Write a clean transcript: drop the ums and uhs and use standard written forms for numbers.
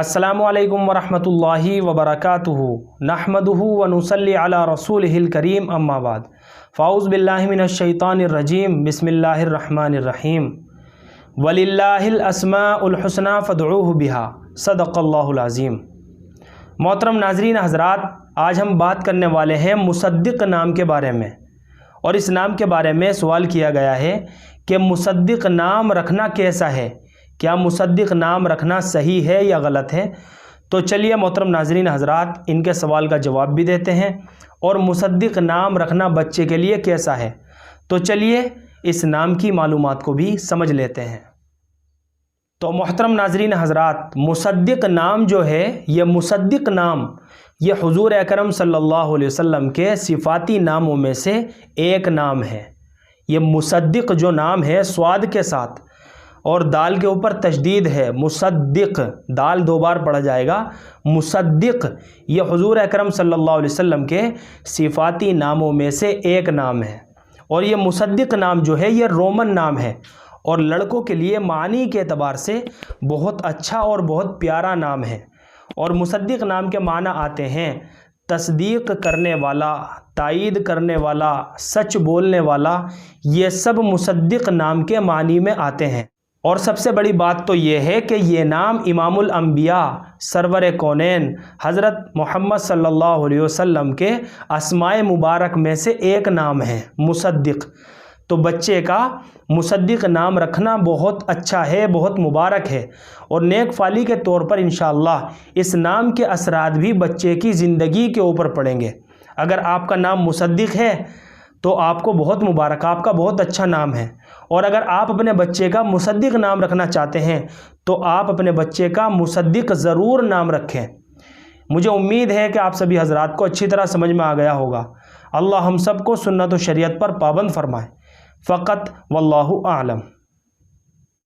अस्सलामु अलैकुम वरहमतुल्लाहि वबरकातुहू नहमदुहू व नुसल्ली अला रसूलिहिल करीम अम्मा बाद फ़ाउज़ बिल्लाहि मिनश शैतानिर रजीम बिस्मिल्लाहिर रहमानिर रहीम वलिल्लाहिल अस्माउल हुस्ना फ़दऊहु बिहा सदक़ल्लाहुल अज़ीम। मोहतरम नाज़रीन हज़रात, आज हम बात करने वाले हैं मुसद्दिक़ नाम के बारे में। और इस नाम के बारे में सवाल किया गया है कि मुसद्दिक़ नाम रखना कैसा है, क्या मुसद्दिक़ नाम रखना सही है या गलत है। तो चलिए मोहतरम नाज़रीन हज़रात, इनके सवाल का जवाब भी देते हैं और मुसद्दिक़ नाम रखना बच्चे के लिए कैसा है। तो चलिए इस नाम की मालूमात को भी समझ लेते हैं। तो मोहतरम नाज़रीन हज़रात, मुसद्दिक़ नाम जो है, ये मुसद्दिक़ नाम ये हुज़ूर अकरम सल्लल्लाहु अलैहि वसल्लम के सिफ़ाती नामों में से एक नाम है। ये मुसद्दिक़ जो नाम है स्वाद के साथ और दाल के ऊपर तशदीद है, मुसद्दिक़, दाल 2 बार पढ़ा जाएगा। मुसद्दिक़ ये हुज़ूर अकरम सल्लल्लाहु अलैहि वसल्लम के सिफ़ाती नामों में से एक नाम है। और ये मुसद्दिक़ नाम जो है ये रोमन नाम है और लड़कों के लिए मानी के एतबार से बहुत अच्छा और बहुत प्यारा नाम है। और मुसद्दिक़ नाम के माना आते हैं तस्दीक़ करने वाला, तायीद करने वाला, सच बोलने वाला, ये सब मुसद्दिक़ नाम के मानी में आते हैं। और सबसे बड़ी बात तो ये है कि ये नाम इमामुल अंबिया सरवर कौनैन हज़रत मोहम्मद सल्लल्लाहु अलैहि वसल्लम के अस्माए मुबारक में से एक नाम है मुसद्दिक़। तो बच्चे का मुसद्दिक़ नाम रखना बहुत अच्छा है, बहुत मुबारक है और नेक फाली के तौर पर इंशाअल्लाह इस नाम के असरात भी बच्चे की ज़िंदगी के ऊपर पड़ेंगे। अगर आपका नाम मुसद्दिक़ है तो आपको बहुत मुबारक, आपका बहुत अच्छा नाम है। और अगर आप अपने बच्चे का मुसद्दिक़ नाम रखना चाहते हैं तो आप अपने बच्चे का मुसद्दिक़ ज़रूर नाम रखें। मुझे उम्मीद है कि आप सभी हज़रात को अच्छी तरह समझ में आ गया होगा। अल्लाह हम सबको सुन्नत व शरीयत पर पाबंद फरमाए। फ़क़त वल्लाहु आलम।